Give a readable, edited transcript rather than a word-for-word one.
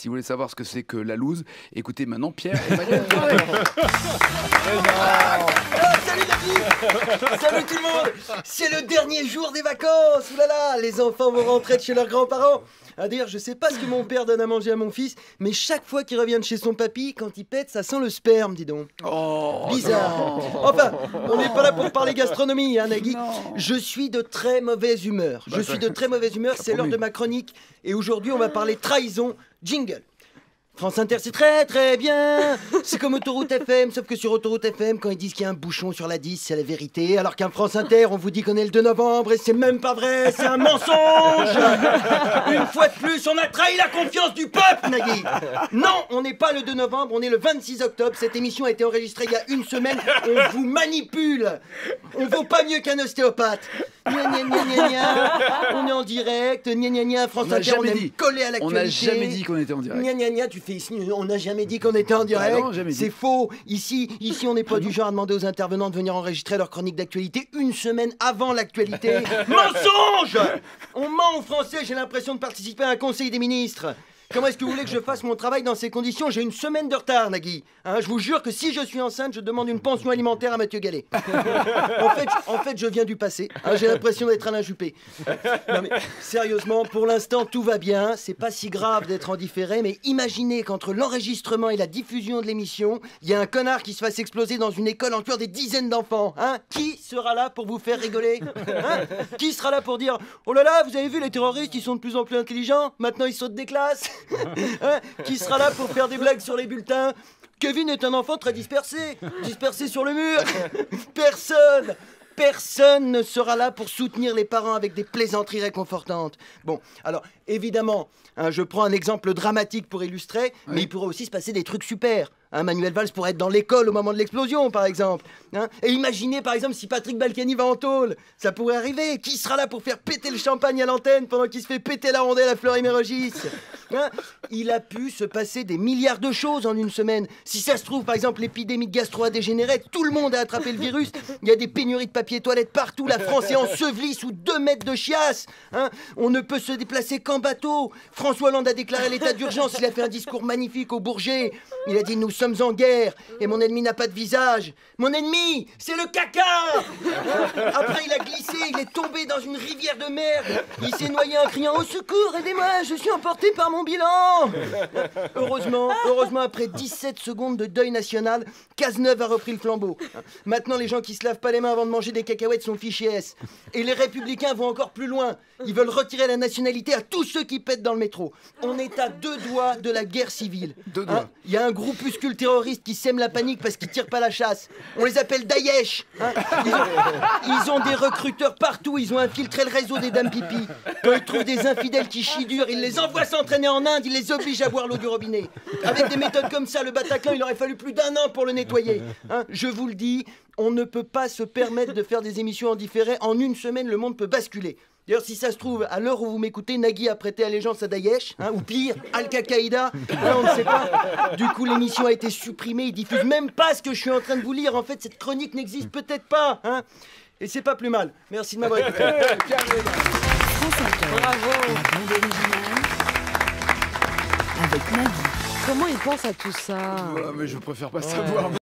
Si vous voulez savoir ce que c'est que la loose, écoutez maintenant Pierre et Manuel. Salut David. Salut tout le monde. C'est le dernier jour des vacances. Oulala, les enfants vont rentrer de chez leurs grands-parents. D'ailleurs, je sais pas ce que mon père donne à manger à mon fils, mais chaque fois qu'il revient de chez son papy, quand il pète, ça sent le sperme, dis donc. Oh, bizarre. Non. Enfin, on n'est pas là pour parler gastronomie, hein, Nagui. Non. Je suis de très mauvaise humeur. C'est l'heure de ma chronique. Et aujourd'hui, on va parler trahison. Jingle. France Inter, c'est très très bien. C'est comme Autoroute FM, sauf que sur Autoroute FM, quand ils disent qu'il y a un bouchon sur la 10, c'est la vérité. Alors qu'un France Inter, on vous dit qu'on est le 2 novembre et c'est même pas vrai, c'est un mensonge. Une fois de plus, on a trahi la confiance du peuple, Nagui. Non, on n'est pas le 2 novembre, on est le 26 octobre. Cette émission a été enregistrée il y a une semaine. On vous manipule. On vaut pas mieux qu'un ostéopathe. Gna gna gna gna gna. On est en direct. Gna gna gna. France Inter, on est collé à l'actualité. On n'a jamais dit qu'on était en direct. Gna gna gna, tu fais ici, on n'a jamais dit qu'on était en direct. Ah non, jamais dit. C'est faux. Ici, on n'est pas du genre à demander aux intervenants de venir enregistrer leur chronique d'actualité une semaine avant l'actualité. Mensonge. On ment aux Français, j'ai l'impression de participer à un conseil des ministres. Comment est-ce que vous voulez que je fasse mon travail dans ces conditions? J'ai une semaine de retard, Nagui. Je vous jure que si je suis enceinte, je demande une pension alimentaire à Mathieu Gallet. En fait, je viens du passé. J'ai l'impression d'être Alain Juppé. Non mais, sérieusement, pour l'instant, tout va bien. C'est pas si grave d'être en différé, mais imaginez qu'entre l'enregistrement et la diffusion de l'émission, il y a un connard qui se fasse exploser dans une école en tuant des dizaines d'enfants. Qui sera là pour vous faire rigoler? Qui sera là pour dire « Oh là là, vous avez vu, les terroristes, ils sont de plus en plus intelligents. Maintenant, ils sautent des classes. » Qui sera là pour faire des blagues sur les bulletins? Kevin est un enfant très dispersé sur le mur. Personne ne sera là pour soutenir les parents avec des plaisanteries réconfortantes. Bon, alors évidemment, je prends un exemple dramatique pour illustrer, mais il pourrait aussi se passer des trucs super. Manuel Valls pourrait être dans l'école au moment de l'explosion, par exemple. Et imaginez, par exemple, si Patrick Balkany va en tôle. Ça pourrait arriver. Qui sera là pour faire péter le champagne à l'antenne pendant qu'il se fait péter la rondelle à Fleury-Mérogis? Il a pu se passer des milliards de choses en une semaine. Si ça se trouve, par exemple, l'épidémie de gastro a dégénéré, tout le monde a attrapé le virus. Il y a des pénuries de papier toilette partout. La France est ensevelie sous 2 mètres de chiasse. On ne peut se déplacer qu'en bateau. François Hollande a déclaré l'état d'urgence. Il a fait un discours magnifique au Bourget. Il a dit « Nous sommes en guerre et mon ennemi n'a pas de visage. Mon ennemi, c'est le caca !» Après, il a glissé, il est tombé dans une rivière de merde. Il s'est noyé en criant « Au secours, aidez-moi, je suis emporté par mon bilan !» Heureusement, après 17 secondes de deuil national, Cazeneuve a repris le flambeau. Maintenant, les gens qui se lavent pas les mains avant de manger des cacahuètes sont fichés S. Et les Républicains vont encore plus loin. Ils veulent retirer la nationalité à tous ceux qui pètent dans le métro. On est à 2 doigts de la guerre civile. 2 doigts. Il y a un groupuscule terroriste qui sème la panique parce qu'ils tirent pas la chasse. On les appelle Daesh. Ils ont des recruteurs partout. Ils ont infiltré le réseau des dames pipi. Quand ils trouvent des infidèles qui chient dur, ils les envoient s'entraîner en Inde. Ils les obligent à boire l'eau du robinet. Avec des méthodes comme ça, le Bataclan, il aurait fallu plus d'1 an pour le nettoyer. Je vous le dis, on ne peut pas se permettre de faire des émissions en différé. En une semaine, le monde peut basculer. D'ailleurs, si ça se trouve, à l'heure où vous m'écoutez, Nagui a prêté allégeance à Daesh, ou pire, Al-Qaïda, on ne sait pas. Du coup, l'émission a été supprimée, ils diffusent même pas ce que je suis en train de vous lire. En fait, cette chronique n'existe peut-être pas, Et c'est pas plus mal. Merci de m'avoir écouté. Bravo. La bande originale avec Nagui. Comment il pense à tout ça? Mais je préfère pas savoir.